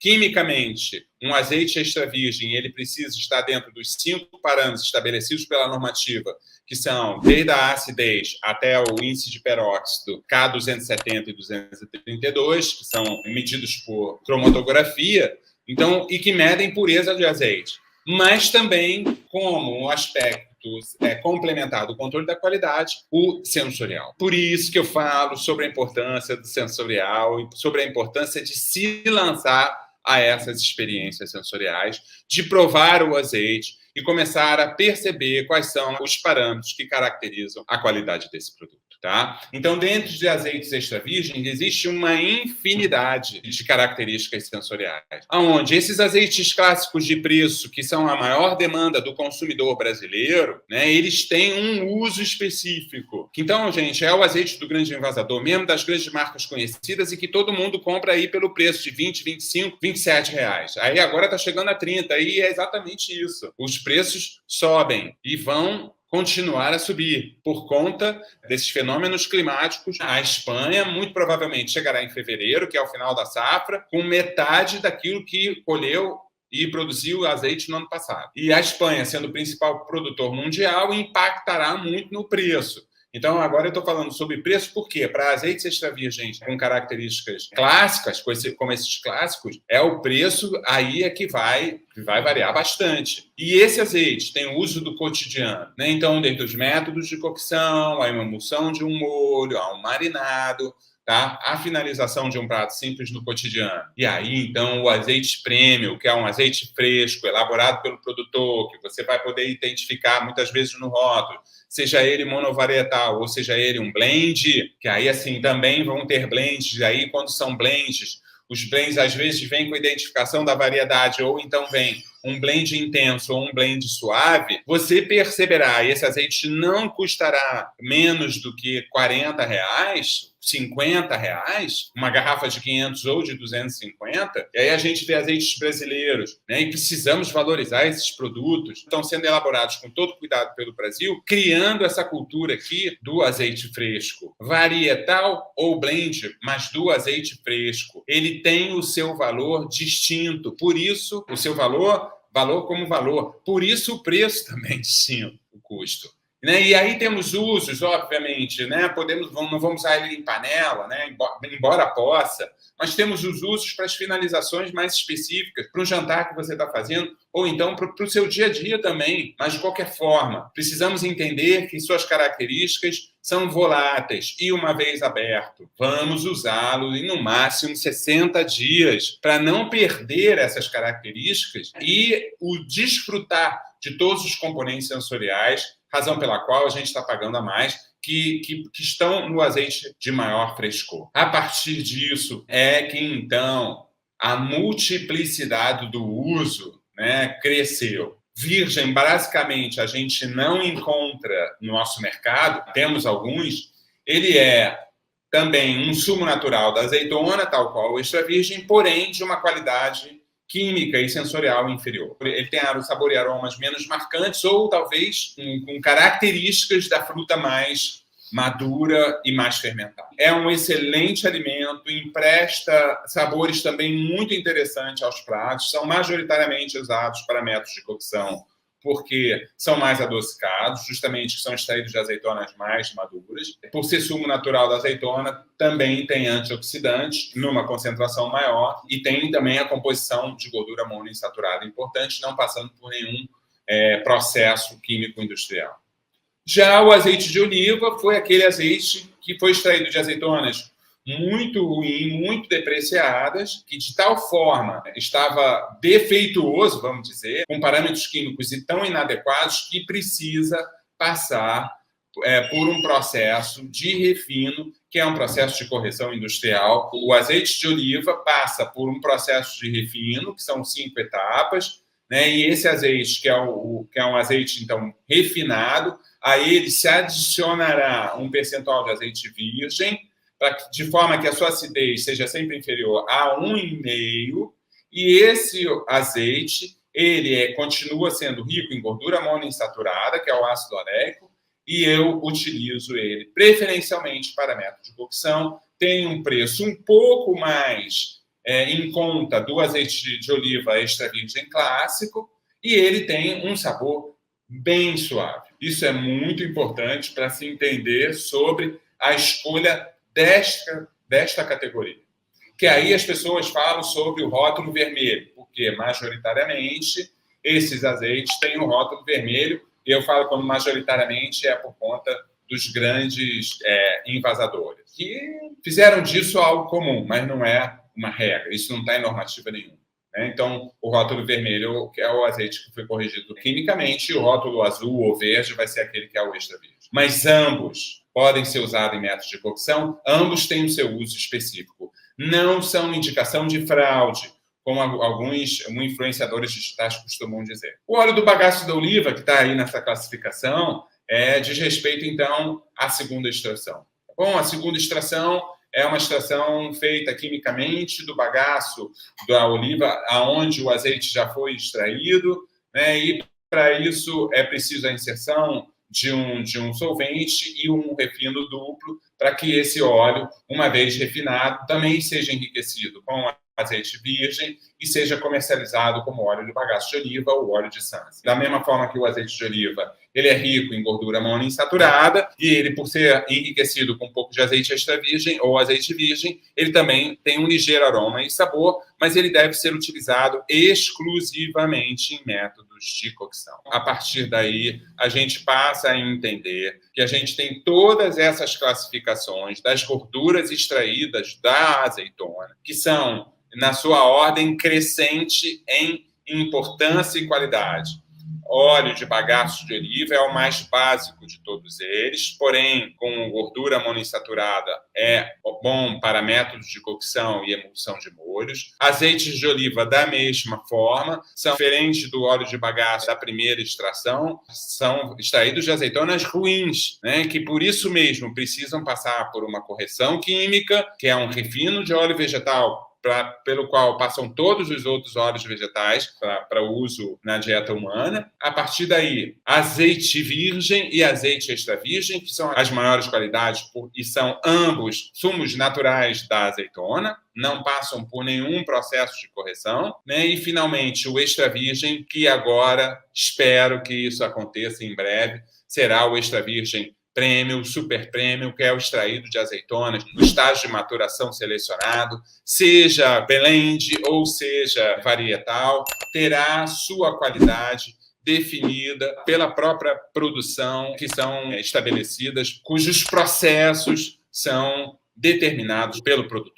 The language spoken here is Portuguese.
Quimicamente, um azeite extra virgem, ele precisa estar dentro dos 5 parâmetros estabelecidos pela normativa, que são desde a acidez até o índice de peróxido K270 e 232, que são medidos por cromatografia, então, e que medem pureza de azeite. Mas também, como um aspecto complementar do controle da qualidade, o sensorial. Por isso que eu falo sobre a importância do sensorial e sobre a importância de se lançar a essas experiências sensoriais, de provar o azeite e começar a perceber quais são os parâmetros que caracterizam a qualidade desse produto. Tá? Então, dentro de azeites extra virgens, existe uma infinidade de características sensoriais, onde esses azeites clássicos de preço, que são a maior demanda do consumidor brasileiro, né, eles têm um uso específico. Então, gente, é o azeite do grande envasador, mesmo das grandes marcas conhecidas, e que todo mundo compra aí pelo preço de 20, 25, 27 reais. Aí agora está chegando a 30, e é exatamente isso. Os preços sobem e vão continuar a subir por conta desses fenômenos climáticos. A Espanha muito provavelmente chegará em fevereiro, que é o final da safra, com metade daquilo que colheu e produziu azeite no ano passado. E a Espanha, sendo o principal produtor mundial, impactará muito no preço. Então, agora eu estou falando sobre preço, por quê? Para azeites extra virgens com características clássicas, como esses clássicos, é o preço aí é que vai variar bastante. E esse azeite tem o uso do cotidiano, né? Então, desde os métodos de cocção, a emulsão de um molho, ao marinado, tá? A finalização de um prato simples no cotidiano. E aí, então, o azeite premium, que é um azeite fresco, elaborado pelo produtor, que você vai poder identificar muitas vezes no rótulo, seja ele monovarietal ou seja ele um blend, que aí, assim, também vão ter blends. Aí, quando são blends, os blends às vezes vêm com identificação da variedade, ou então vem um blend intenso ou um blend suave, você perceberá, esse azeite não custará menos do que R$40, R$50, uma garrafa de 500 ou de 250, e aí a gente vê azeites brasileiros, né, e precisamos valorizar esses produtos, estão sendo elaborados com todo cuidado pelo Brasil, criando essa cultura aqui do azeite fresco, varietal ou blend, mas do azeite fresco. Ele tem o seu valor distinto, por isso o seu valor como valor, por isso o preço também distinto, o custo. Né? E aí temos usos, obviamente, né? Não vamos usar ele em panela, né? embora possa, mas temos os usos para as finalizações mais específicas, para um jantar que você está fazendo, ou então para o seu dia a dia também. Mas, de qualquer forma, precisamos entender que suas características são voláteis e, uma vez aberto, vamos usá-lo em, no máximo, 60 dias para não perder essas características e o desfrutar de todos os componentes sensoriais, razão pela qual a gente está pagando a mais, que estão no azeite de maior frescor. A partir disso é que, então, a multiplicidade do uso, né, cresceu. Virgem, basicamente, a gente não encontra no nosso mercado, temos alguns, ele é também um sumo natural da azeitona, tal qual o extra virgem, porém de uma qualidade química e sensorial inferior. Ele tem sabor e aromas menos marcantes ou talvez com características da fruta mais madura e mais fermentada. É um excelente alimento, empresta sabores também muito interessantes aos pratos, são majoritariamente usados para métodos de cocção porque são mais adocicados, justamente que são extraídos de azeitonas mais maduras. Por ser sumo natural da azeitona, também tem antioxidantes numa concentração maior e tem também a composição de gordura monoinsaturada importante, não passando por nenhum processo químico industrial. Já o azeite de oliva foi aquele azeite que foi extraído de azeitonas muito ruim, muito depreciadas, que de tal forma estava defeituoso, vamos dizer, com parâmetros químicos e tão inadequados que precisa passar por um processo de refino, que é um processo de correção industrial. O azeite de oliva passa por um processo de refino, que são 5 etapas, né? E esse azeite, que é um azeite, então, refinado, a ele se adicionará um percentual de azeite virgem, de forma que a sua acidez seja sempre inferior a 1,5, e esse azeite, ele continua sendo rico em gordura monoinsaturada, que é o ácido oleico, e eu utilizo ele preferencialmente para método de cocção, tem um preço um pouco mais em conta do azeite de oliva extra virgem clássico, e ele tem um sabor bem suave. Isso é muito importante para se entender sobre a escolha desta categoria. Que aí as pessoas falam sobre o rótulo vermelho, porque majoritariamente esses azeites têm o rótulo vermelho, e eu falo como majoritariamente é por conta dos grandes envasadores, que fizeram disso algo comum, mas não é uma regra, isso não está em normativa nenhuma. Então, o rótulo vermelho é o azeite que foi corrigido quimicamente, e o rótulo azul ou verde vai ser aquele que é o extra virgem. Mas ambos podem ser usados em métodos de cocção, ambos têm o seu uso específico. Não são indicação de fraude, como alguns influenciadores digitais costumam dizer. O óleo do bagaço da oliva, que está aí nessa classificação, diz respeito, então, à segunda extração. Bom, a segunda extração é uma extração feita quimicamente do bagaço da oliva, aonde o azeite já foi extraído, e para isso é preciso a inserção de um solvente e um refino duplo, para que esse óleo, uma vez refinado, também seja enriquecido com azeite virgem e seja comercializado como óleo de bagaço de oliva ou óleo de Sansa. Da mesma forma que o azeite de oliva, ele é rico em gordura monoinsaturada, e ele, por ser enriquecido com um pouco de azeite extra virgem ou azeite virgem, ele também tem um ligeiro aroma e sabor, mas ele deve ser utilizado exclusivamente em métodos de cocção. A partir daí, a gente passa a entender que a gente tem todas essas classificações das gorduras extraídas da azeitona, que são, na sua ordem crescente em importância e qualidade. Óleo de bagaço de oliva é o mais básico de todos eles, porém, com gordura monoinsaturada, é bom para métodos de cocção e emulsão de molhos. Azeites de oliva, da mesma forma, são diferentes do óleo de bagaço da primeira extração, são extraídos de azeitonas ruins, que por isso mesmo precisam passar por uma correção química, que é um refino de óleo vegetal, pelo qual passam todos os outros óleos vegetais para uso na dieta humana. A partir daí, azeite virgem e azeite extra virgem, que são as maiores qualidades e são ambos sumos naturais da azeitona, não passam por nenhum processo de correção, E, finalmente, o extra virgem, que agora espero que isso aconteça em breve, será o extra virgem Premium, Super Premium, que é o extraído de azeitonas no estágio de maturação selecionado, seja blend ou seja varietal, terá sua qualidade definida pela própria produção, que são estabelecidas, cujos processos são determinados pelo produtor.